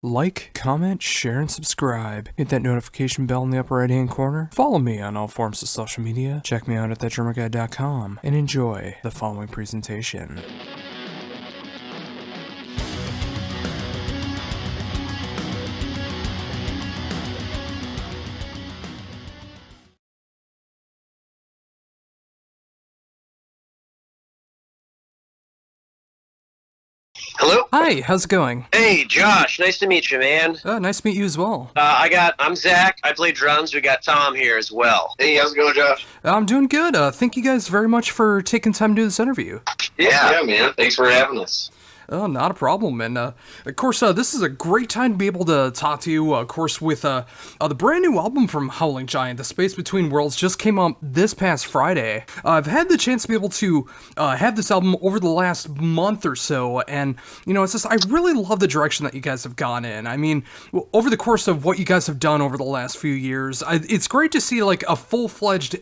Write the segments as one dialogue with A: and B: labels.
A: Like, comment, share, and subscribe. Hit that notification bell in the upper right-hand corner. Follow me on all forms of social media. Check me out at thatdrummerguy.com and enjoy the following presentation.
B: Hello?
A: Hi, how's it going?
B: Hey, Josh. Nice to meet you, man.
A: Nice to meet you as well.
B: I'm Zach. I play drums. We got Tom here as well. Hey, how's it going, Josh?
A: I'm doing good. Thank you guys very much for taking time to do this interview.
B: Yeah, man. Thanks for having us.
A: Oh, not a problem. And, of course, this is a great time to be able to talk to you, of course, with the brand new album from Howling Giant, The Space Between Worlds, just came out this past Friday. I've had the chance to be able to have this album over the last month or so, and, you know, it's just, I really love the direction that you guys have gone in. I mean, over the course of what you guys have done over the last few years, it's great to see, like, a full-fledged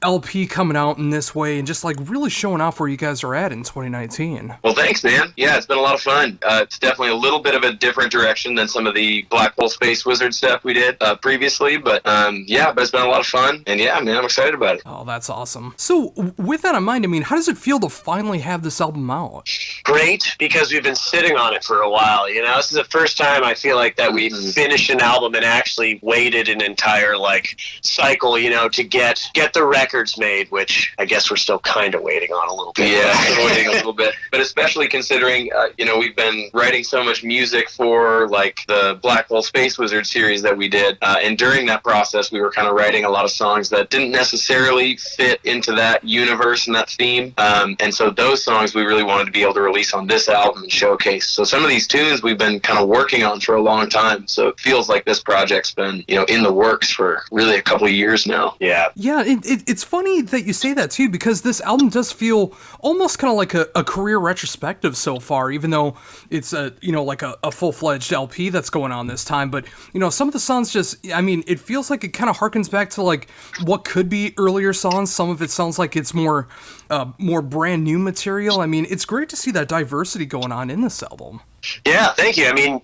A: LP coming out in this way and just, like, really showing off where you guys are at in 2019.
B: Well, thanks, man. Yeah, it's been a lot of fun. It's definitely a little bit of a different direction than some of the Black Hole Space Wizard stuff we did previously, but it's been a lot of fun, and yeah, man, I'm excited about it.
A: Oh, that's awesome. So, with that in mind, I mean, how does it feel to finally have this album out?
B: Great, because we've been sitting on it for a while, you know? This is the first time I feel like that we finished an album and actually waited an entire, like, cycle, you know, to get the records made, which I guess we're still kind of waiting on a little bit. Yeah, still waiting a little bit. But especially considering, you know, we've been writing so much music for, like, the Black Hole Space Wizard series that we did, and during that process, we were kind of writing a lot of songs that didn't necessarily fit into that universe and that theme, and so those songs we really wanted to be able to release on this album and showcase. So some of these tunes we've been kind of working on for a long time, so it feels like this project's been, you know, in the works for really a couple of years now. Yeah.
A: Yeah, it's funny that you say that too, because this album does feel almost kind of like a career retrospective so far, even though it's like a full-fledged LP that's going on this time. But, you know, some of the songs just, I mean, it feels like it kind of harkens back to, like, what could be earlier songs. Some of it sounds like it's more brand new material. I mean, it's great to see that diversity going on in this album.
B: Yeah, thank you. I mean,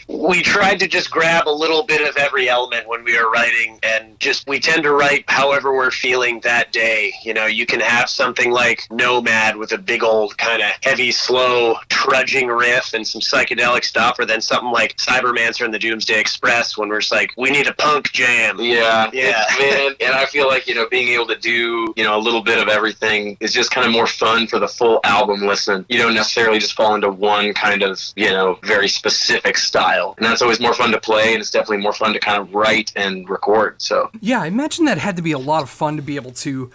B: we tried to just grab a little bit of every element when we were writing, and just, we tend to write however we're feeling that day. You know, you can have something like Nomad with a big old kind of heavy, slow, trudging riff and some psychedelic stuff, or then something like Cybermancer and the Doomsday Express when we're just like, we need a punk jam. Yeah. Man, and I feel like, you know, being able to do, you know, a little bit of everything is just kind of more fun for the full album listen. You don't necessarily just fall into one kind of, you know, very specific style. And that's always more fun to play, and it's definitely more fun to kind of write and record. So
A: yeah, I imagine that had to be a lot of fun to be able to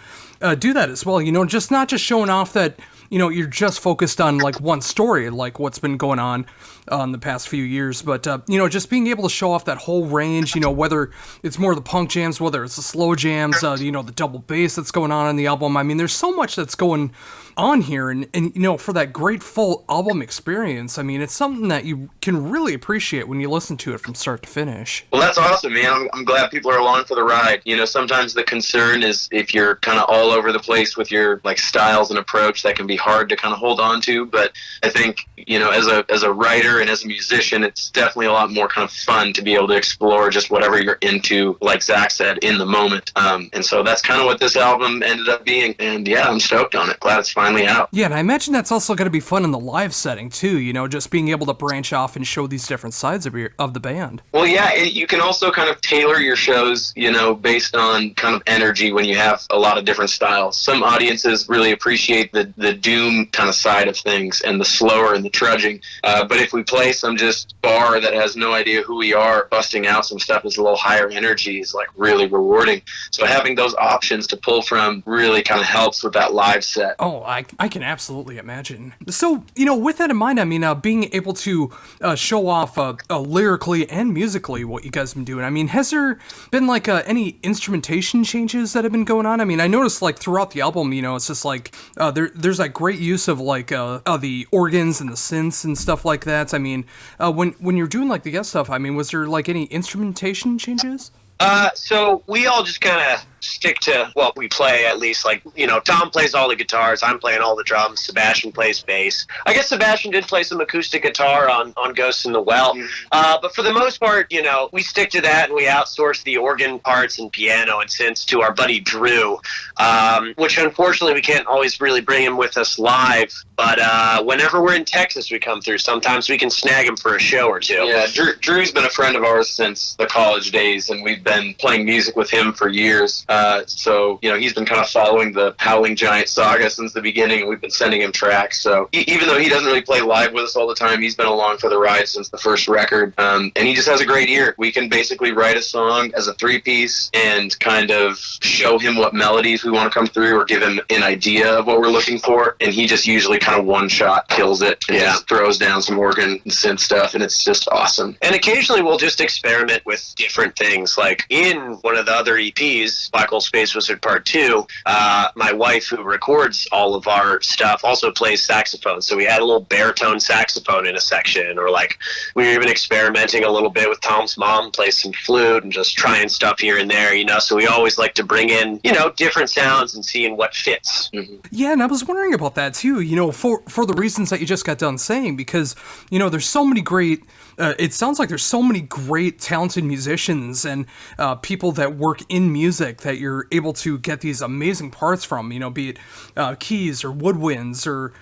A: do that as well. You know, just not just showing off that, you know, you're just focused on, like, one story, like what's been going on in the past few years, but, you know, just being able to show off that whole range, you know, whether it's more the punk jams, whether it's the slow jams, you know, the double bass that's going on in the album. I mean, there's so much that's going on here, and you know, for that great full album experience, I mean, it's something that you can really appreciate when you listen to it from start to finish.
B: Well, that's awesome, man. I'm glad people are along for the ride. You know, sometimes the concern is if you're kind of all over the place with your, like, styles and approach, that can be hard to kind of hold on to, but I think, you know, as a writer and as a musician, it's definitely a lot more kind of fun to be able to explore just whatever you're into, like Zach said, in the moment. And so that's kind of what this album ended up being, and yeah, I'm stoked on it. Glad it's finally out.
A: Yeah, and I imagine that's also going to be fun in the live setting too, you know, just being able to branch off and show these different sides of the band.
B: Well, yeah, you can also kind of tailor your shows, you know, based on kind of energy when you have a lot of different styles. Some audiences really appreciate the doom kind of side of things and the slower and the trudging, but if we play some just bar that has no idea who we are, busting out some stuff that's a little higher energy is, like, really rewarding. So having those options to pull from really kind of helps with that live set.
A: Oh, I can absolutely imagine. So, you know, with that in mind, I mean, being able to show off lyrically and musically what you guys have been doing, I mean, has there been, like, any instrumentation changes that have been going on? I mean, I noticed, like, throughout the album, you know, it's just like there's like great use of, like, the organs and the synths and stuff like that. I mean, when you're doing, like, the guest stuff, I mean, was there, like, any instrumentation changes?
B: So we all just kind of stick to what we play, at least. Like, Tom plays all the guitars, I'm playing all the drums, Sebastian plays bass. I guess Sebastian did play some acoustic guitar on Ghosts in the Well. But for the most part, we stick to that, and we outsource the organ parts and piano and synths to our buddy Drew, which unfortunately we can't always really bring him with us live. But whenever we're in Texas, we come through. Sometimes we can snag him for a show or two.
C: Yeah, Drew's been a friend of ours since the college days, and we've been playing music with him for years. So, he's been kind of following the Howling Giant saga since the beginning, and we've been sending him tracks. So even though he doesn't really play live with us all the time, he's been along for the ride since the first record. And he just has a great ear. We can basically write a song as a three-piece and kind of show him what melodies we want to come through or give him an idea of what we're looking for. And he just usually kind of one-shot kills it and just throws down some organ and synth stuff, and it's just awesome.
B: And occasionally we'll just experiment with different things. Like in one of the other EPs, Black Hole Space Wizard Part 2, my wife, who records all of our stuff, also plays saxophone. So we had a little baritone saxophone in a section, or like we were even experimenting a little bit with Tom's mom, play some flute and just trying stuff here and there, So we always like to bring in, different sounds and seeing what fits.
A: Mm-hmm. Yeah, and I was wondering about that too, for the reasons that you just got done saying, because, there's so many great, it sounds like there's so many great talented musicians and people that work in music that you're able to get these amazing parts from, be it keys or woodwinds or,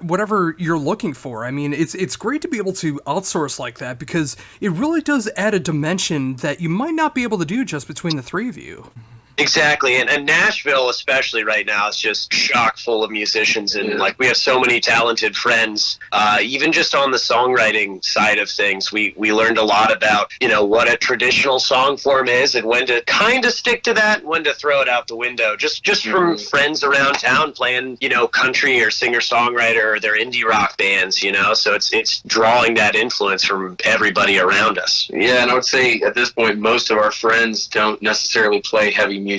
A: whatever you're looking for. I mean, it's great to be able to outsource like that, because it really does add a dimension that you might not be able to do just between the three of you.
B: Exactly, and Nashville especially right now is just chock full of musicians, and we have so many talented friends. Even just on the songwriting side of things, we learned a lot about what a traditional song form is and when to kind of stick to that, and when to throw it out the window. Just from friends around town playing country or singer songwriter or their indie rock bands. So it's drawing that influence from everybody around us.
C: Yeah, and I would say at this point most of our friends don't necessarily play heavy music.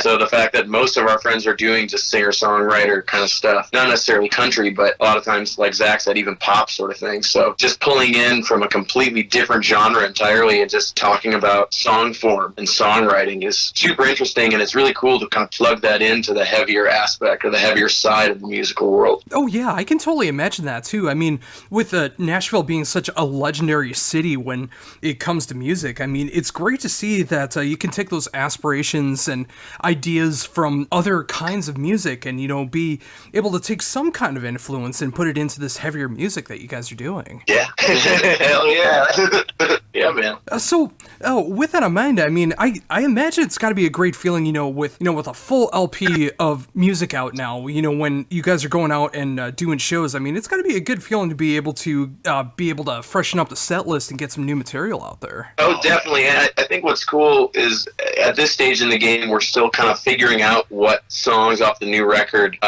C: So the fact that most of our friends are doing just singer-songwriter kind of stuff, not necessarily country, but a lot of times, like Zach said, even pop sort of thing. So just pulling in from a completely different genre entirely and just talking about song form and songwriting is super interesting, and it's really cool to kind of plug that into the heavier aspect or the heavier side of the musical world.
A: Oh yeah, I can totally imagine that too. I mean, with Nashville being such a legendary city when it comes to music, I mean, it's great to see that you can take those aspirations and ideas from other kinds of music and, be able to take some kind of influence and put it into this heavier music that you guys are doing.
B: Yeah.
C: Hell yeah. Yeah, man.
A: So, with that in mind, I mean, I imagine it's got to be a great feeling, with a full LP of music out now, when you guys are going out and doing shows. I mean, it's got to be a good feeling to be able to freshen up the set list and get some new material out there.
C: Oh, definitely. And I think what's cool is at this stage in the game, we're still kind of figuring out what songs off the new record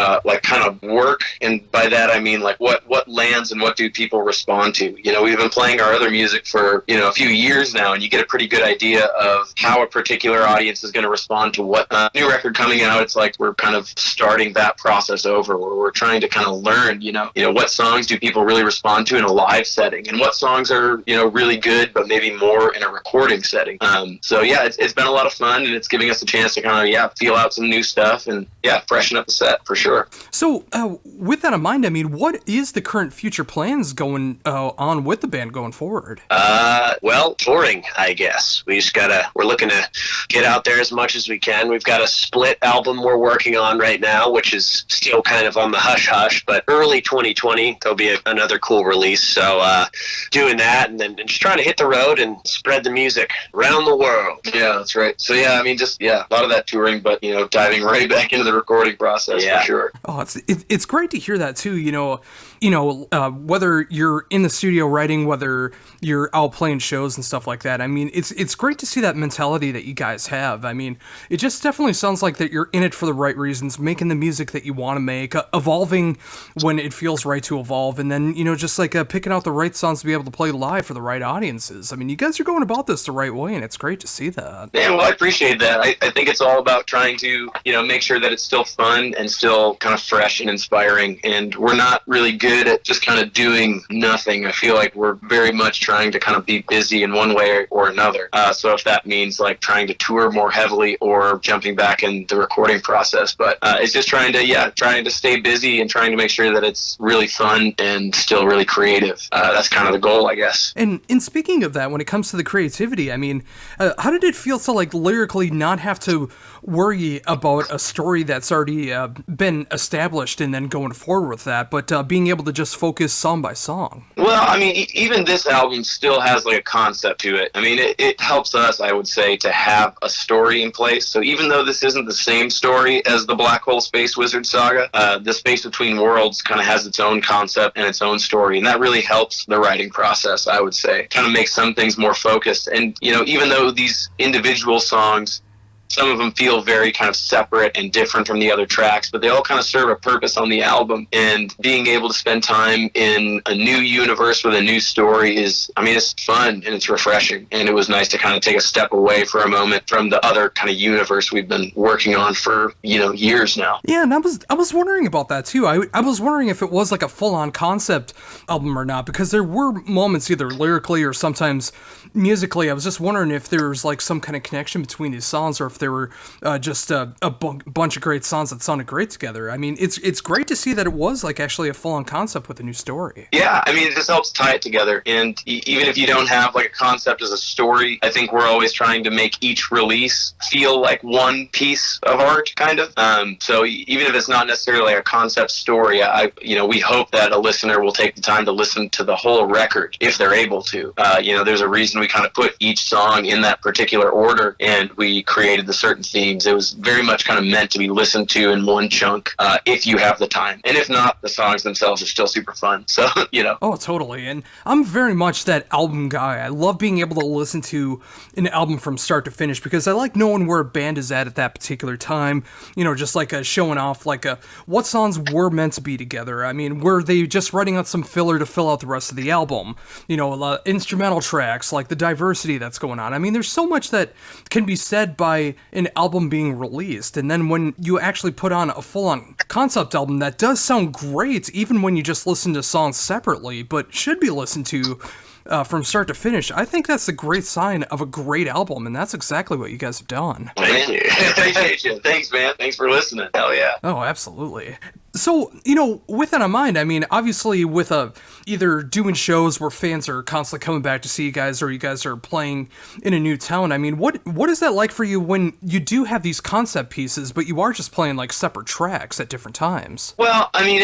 C: kind of work, and by that I mean what lands and what do people respond to. We've been playing our other music for a few years now, and you get a pretty good idea of how a particular audience is going to respond to what new record coming out. It's like we're kind of starting that process over, where we're trying to kind of learn what songs do people really respond to in a live setting, and what songs are really good but maybe more in a recording setting. So yeah, it's been a lot of fun, and it's giving us a chance to kind of feel out some new stuff and freshen up the set for sure.
A: So with that in mind, I mean, what is the current future plans going on with the band going forward?
B: Well, touring, I guess. We're looking to get out there as much as we can. We've got a split album we're working on right now, which is still kind of on the hush-hush, but early 2020, there'll be another cool release. So doing that, and then just trying to hit the road and spread the music around the world.
C: Yeah, that's right. So yeah, I mean, a lot of that touring, but diving right back into the recording process for sure.
A: Oh, it's great to hear that too. Whether you're in the studio writing, whether you're out playing shows and stuff like that. I mean, it's great to see that mentality that you guys have. I mean, it just definitely sounds like that you're in it for the right reasons, making the music that you want to make, evolving when it feels right to evolve, and then just picking out the right songs to be able to play live for the right audiences. I mean, you guys are going about this the right way, and it's great to see that.
C: Yeah, well, I appreciate that. I think it's all about trying to make sure that it's still fun and still kind of fresh and inspiring. And we're not really good good at just kind of doing nothing. I feel like we're very much trying to kind of be busy in one way or another. So if that means like trying to tour more heavily or jumping back in the recording process, but it's just trying to stay busy and trying to make sure that it's really fun and still really creative. That's kind of the goal, I guess.
A: And in speaking of that, when it comes to the creativity, I mean, how did it feel to like lyrically not have to worry about a story that's already been established and then going forward with that, but being able to just focus song by song?
C: Well, I mean, even this album still has like a concept to it. I mean, it helps us, I would say, to have a story in place. So even though this isn't the same story as the Black Hole Space Wizard saga, the Space Between Worlds kind of has its own concept and its own story, and that really helps the writing process, I would say. Kind of makes some things more focused. And, you know, even though these individual songs, some of them feel very kind of separate and different from the other tracks, but they all kind of serve a purpose on the album. And being able to spend time in a new universe with a new story is, I mean, it's fun and it's refreshing. And it was nice to kind of take a step away for a moment from the other kind of universe we've been working on for, you know, years now.
A: Yeah, and I was wondering about that too. I was wondering if it was like a full-on concept album or not, because there were moments either lyrically or sometimes musically. I was just wondering if there was like some kind of connection between these songs, or if there were just a bunch of great songs that sounded great together. I mean, it's great to see that it was like actually a full-on concept with a new story.
C: Yeah, I mean, it just helps tie it together. And even if you don't have like a concept as a story, I think we're always trying to make each release feel like one piece of art, kind of. So even if it's not necessarily like a concept story, we hope that a listener will take the time to listen to the whole record if they're able to. There's a reason we kind of put each song in that particular order, and we created the certain themes. It was very much kind of meant to be listened to in one chunk if you have the time. And if not, the songs themselves are still super fun. So, you know.
A: Oh, totally. And I'm very much that album guy. I love being able to listen to an album from start to finish because I like knowing where a band is at that particular time. You know, just like showing off like what songs were meant to be together. I mean, were they just writing out some filler to fill out the rest of the album? You know, instrumental tracks, like the diversity that's going on. I mean, there's so much that can be said by an album being released, and then when you actually put on a full-on concept album that does sound great, even when you just listen to songs separately, but should be listened to from start to finish, I think that's a great sign of a great album, and that's exactly what you guys have done.
C: Thank you. Appreciate you. Thanks, man. Thanks for listening. Hell yeah.
A: Oh, absolutely. So, you know, with that in mind, I mean, obviously with either doing shows where fans are constantly coming back to see you guys, or you guys are playing in a new town, I mean, what is that like for you when you do have these concept pieces, but you are just playing like separate tracks at different times?
C: Well, I mean,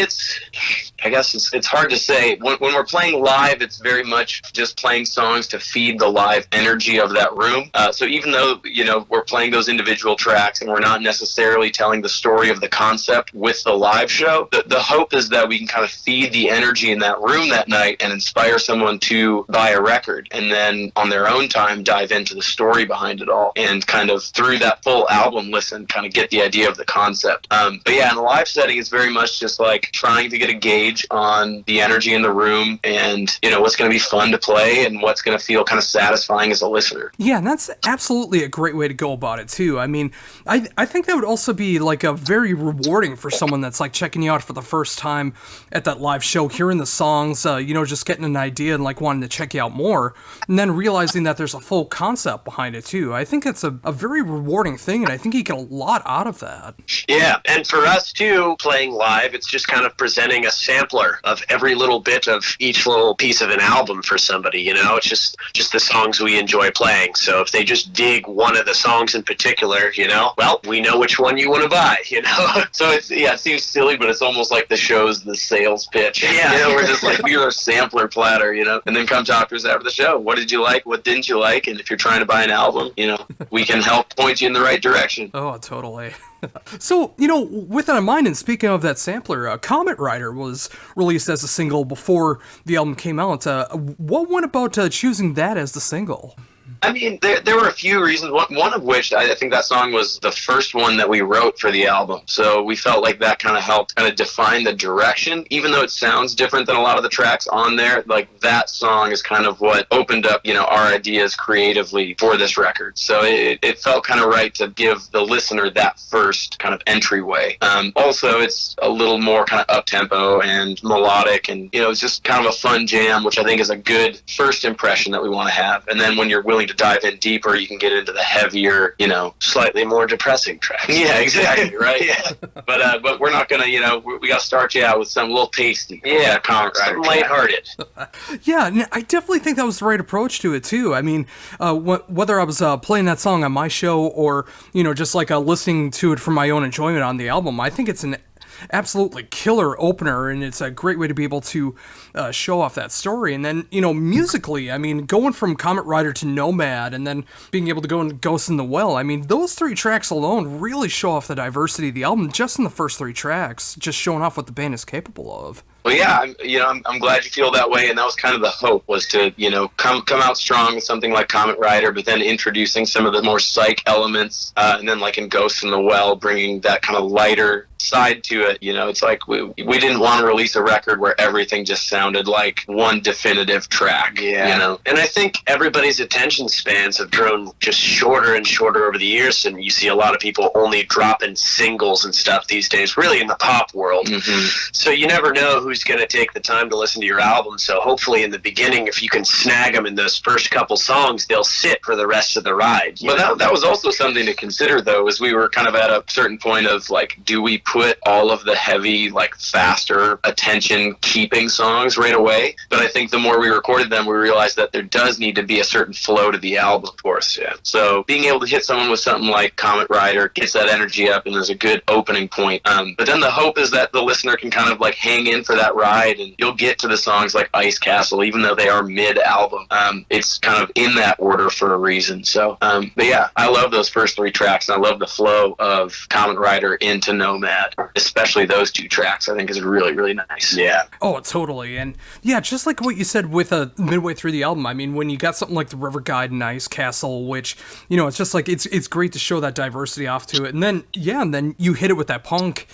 C: I guess it's hard to say. When we're playing live, it's very much just playing songs to feed the live energy of that room. So even though, you know, we're playing those individual tracks and we're not necessarily telling the story of the concept with the live show, the hope is that we can kind of feed the energy in that room that night and inspire someone to buy a record, and then on their own time dive into the story behind it all, and kind of through that full album listen, kind of get the idea of the concept. But yeah, in a live setting, it's very much just like trying to get a gauge on the energy in the room, and, you know, what's going to be fun to play and what's going to feel kind of satisfying as a listener.
A: Yeah, and that's absolutely a great way to go about it too. I mean, I think that would also be like a very rewarding for someone that's like checking you out for the first time at that live show, hearing the songs, just getting an idea and like wanting to check you out more, and then realizing that there's a full concept behind it too. I think it's a very rewarding thing, and I think you get a lot out of that.
B: Yeah, and for us too, playing live, it's just kind of presenting a sampler of every little bit of each little piece of an album for somebody, you know? It's just the songs we enjoy playing. So if they just dig one of the songs in particular, you know, well, we know which one you want to buy, you know? So it seems silly, but it's almost like the show's the sales pitch.
C: Yeah.
B: You know, we're just like, you're a sampler platter, you know?
C: And then come talk to us after the show. What did you like? What didn't you like? And if you're trying to buy an album, you know, we can help point you in the right direction.
A: Oh, totally. So, you know, with that in mind, and speaking of that sampler, Comet Rider was released as a single before the album came out. What went about choosing that as the single?
C: I mean, there were a few reasons. One of which I think that song was the first one that we wrote for the album. So we felt like that kind of helped kind of define the direction. Even though it sounds different than a lot of the tracks on there, like that song is kind of what opened up, our ideas creatively for this record. So it felt kind of right to give the listener that first kind of entryway. Also, it's a little more kind of up-tempo and melodic, and, it's just kind of a fun jam, which I think is a good first impression that we want to have. And then when you're willing to dive in deeper, you can get into the heavier,
B: slightly more depressing tracks.
C: Yeah, exactly, right? Yeah. But we're not gonna, we gotta start you out with some little tasty.
B: Yeah,
C: something
B: lighthearted.
A: Yeah, I definitely think that was the right approach to it too. I mean, whether I was playing that song on my show or just like listening to it for my own enjoyment on the album, I think it's an absolutely killer opener, and it's a great way to be able to show off that story. And then musically, I mean, going from Comet Rider to Nomad and then being able to go into Ghost in the Well, I mean, those 3 tracks alone really show off the diversity of the album just in the first 3 tracks, just showing off what the band is capable of.
C: Well, yeah, I'm glad you feel that way, and that was kind of the hope, was to, come out strong with something like Comet Rider, but then introducing some of the more psych elements, and then like in Ghost in the Well, bringing that kind of lighter side to it. It's like we didn't want to release a record where everything just sounded like one definitive track.
B: Yeah. And I think everybody's attention spans have grown just shorter and shorter over the years, and you see a lot of people only dropping singles and stuff these days, really in the pop world.
C: Mm-hmm.
B: So you never know who's going to take the time to listen to your album. So hopefully in the beginning, if you can snag them in those first couple songs, they'll sit for the rest of the ride.
C: But that was also something to consider, though, as we were kind of at a certain point of, like, do we put all of the heavy, like, faster attention-keeping songs right away? But I think the more we recorded them, we realized that there does need to be a certain flow to the album, of course. Yeah. So being able to hit someone with something like Comet Rider gets that energy up, and there's a good opening point. But then the hope is that the listener can kind of, like, hang in for that ride, and you'll get to the songs like Ice Castle, even though they are mid-album. It's kind of in that order for a reason. So, but yeah, I love those first 3 tracks, and I love the flow of Comet Rider into Nomad, especially those 2 tracks. I think is really, really nice.
B: Yeah.
A: Oh, totally. And yeah, just like what you said with midway through the album, I mean, when you got something like the River Guide and Ice Castle, which, it's just like, it's great to show that diversity off to it. And then, and then you hit it with that punk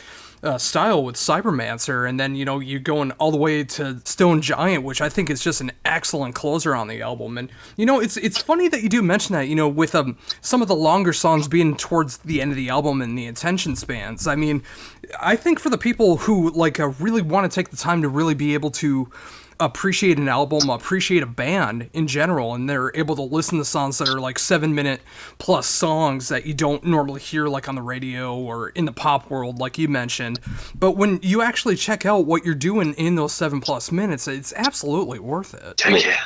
A: style with Cybermancer, and then you're going all the way to Stone Giant, which I think is just an excellent closer on the album. And it's funny that you do mention that, with some of the longer songs being towards the end of the album and the attention spans. I mean, I think for the people who really want to take the time to really be able to appreciate an album, appreciate a band in general, and they're able to listen to songs that are like 7-minute plus songs that you don't normally hear like on the radio or in the pop world, like you mentioned. But when you actually check out what you're doing in those 7+ minutes, it's absolutely worth it.
C: Yeah.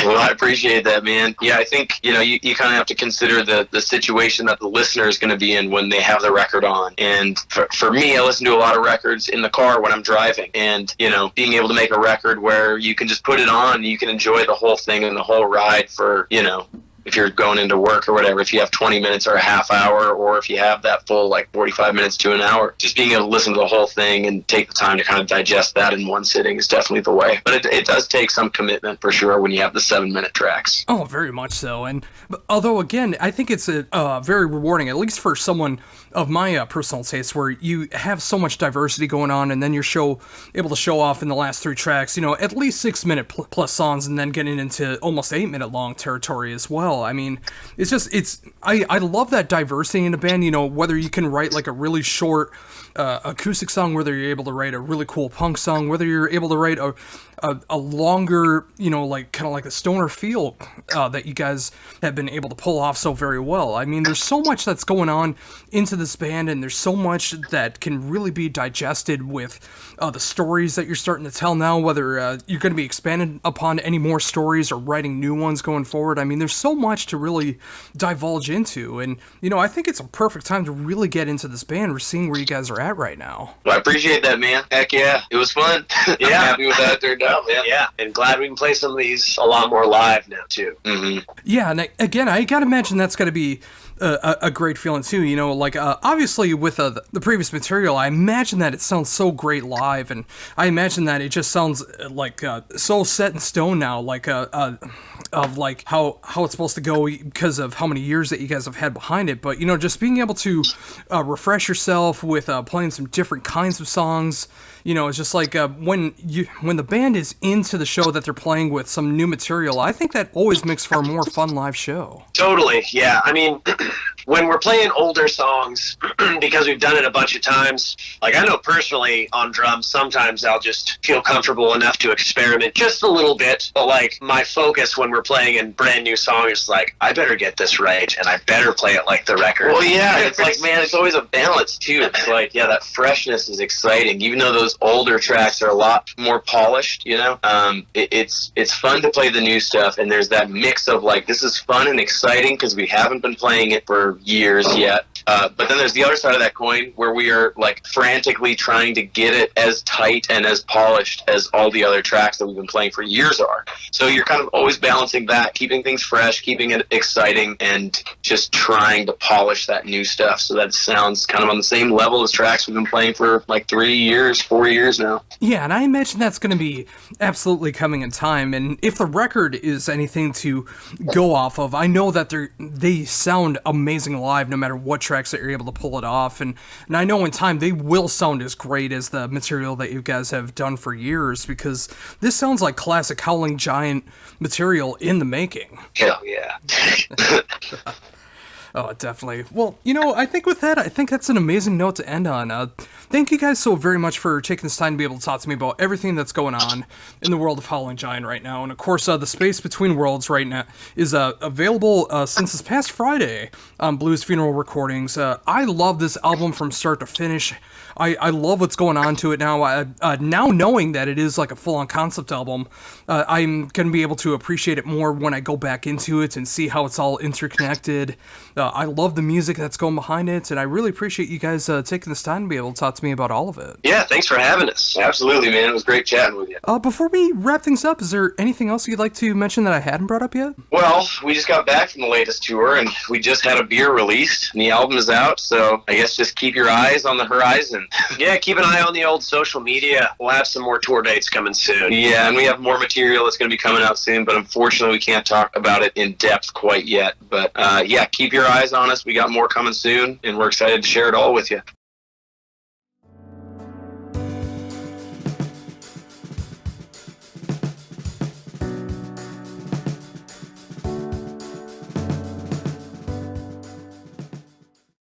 C: Well, I appreciate that, man. Yeah, I think, you kind of have to consider the situation that the listener is going to be in when they have the record on. And for me, I listen to a lot of records in the car when I'm driving, and, being able to make a record where you can just put it on, you can enjoy the whole thing and the whole ride for, if you're going into work or whatever, if you have 20 minutes or a half hour, or if you have that full, like, 45 minutes to an hour, just being able to listen to the whole thing and take the time to kind of digest that in one sitting is definitely the way. But it does take some commitment for sure when you have the 7-minute tracks.
A: Oh, very much so. And although, again, I think it's very rewarding, at least for someone of my personal taste, where you have so much diversity going on, and then you're able to show off in the last 3 tracks, at least 6-minute plus songs, and then getting into almost 8-minute long territory as well. I mean, I love that diversity in a band, whether you can write like a really short acoustic song, whether you're able to write a really cool punk song, whether you're able to write a longer, like kind of like a stoner feel that you guys have been able to pull off so very well. I mean, there's so much that's going on into this band, and there's so much that can really be digested with the stories that you're starting to tell now, whether you're going to be expanding upon any more stories or writing new ones going forward. I mean, there's so much to really divulge into, and, I think it's a perfect time to really get into this band. We're seeing where you guys are at right now.
C: Well, I appreciate that, man. Heck yeah. It was fun. I'm happy with that turned out, man.
B: Yeah, and glad we can play some of these a lot more live now, too.
C: Mm-hmm.
A: Yeah, and again, I gotta imagine that's gotta be a great feeling too. You know, like obviously with the previous material, I imagine that it sounds so great live, and I imagine that it just sounds like so set in stone now, like of like how it's supposed to go because of how many years that you guys have had behind it. But you know, just being able to refresh yourself with playing some different kinds of songs. You know, it's just like when the band is into the show that they're playing with some new material, I think that always makes for a more fun live show.
B: Totally, yeah. I mean, when we're playing older songs, because we've done it a bunch of times, like I know personally on drums, sometimes I'll just feel comfortable enough to experiment just a little bit. But like my focus when we're playing a brand new song is like, I better get this right, and I better play it like the record.
C: Well, yeah, it's like, man, it's always a balance too. It's like, yeah, that freshness is exciting, even though those older tracks are a lot more polished, you know. It's fun to play the new stuff, and there's that mix of like, this is fun and exciting because we haven't been playing it for years yet. But then there's the other side of that coin where we are like frantically trying to get it as tight and as polished as all the other tracks that we've been playing for years are. So you're kind of always balancing that, keeping things fresh, keeping it exciting, and just trying to polish that new stuff so that it sounds kind of on the same level as tracks we've been playing for like 3 years, 4 years now.
A: Yeah, and I imagine that's going to be absolutely coming in time. And if the record is anything to go off of, I know that they sound amazing live no matter what tracks that you're able to pull it off. And I know in time they will sound as great as the material that you guys have done for years, because this sounds like classic Howling Giant material in the making.
C: Hell yeah.
A: Oh, definitely. Well, you know, I think with that, I think that's an amazing note to end on. Thank you guys so very much for taking this time to be able to talk to me about everything that's going on in the world of Howling Giant right now. And of course, the Space Between Worlds right now is available since this past Friday on Blues Funeral Recordings. I love this album from start to finish. I love what's going on to it now. Now knowing that it is like a full-on concept album, I'm going to be able to appreciate it more when I go back into it and see how it's all interconnected. I love the music that's going behind it, and I really appreciate you guys taking this time to be able to talk to me about all of it.
B: Yeah, thanks for having us.
C: Absolutely, man. It was great chatting with you.
A: Before we wrap things up, is there anything else you'd like to mention that I hadn't brought up yet?
C: Well, we just got back from the latest tour, and we just had a beer released, and the album is out, so I guess just keep your eyes on the horizon.
B: Yeah, keep an eye on the old social media. We'll have some more tour dates coming soon.
C: Yeah, and we have more material that's going to be coming out soon, but unfortunately we can't talk about it in depth quite yet. But yeah, keep your eyes on us. We got more coming soon, and we're excited to share it all with you.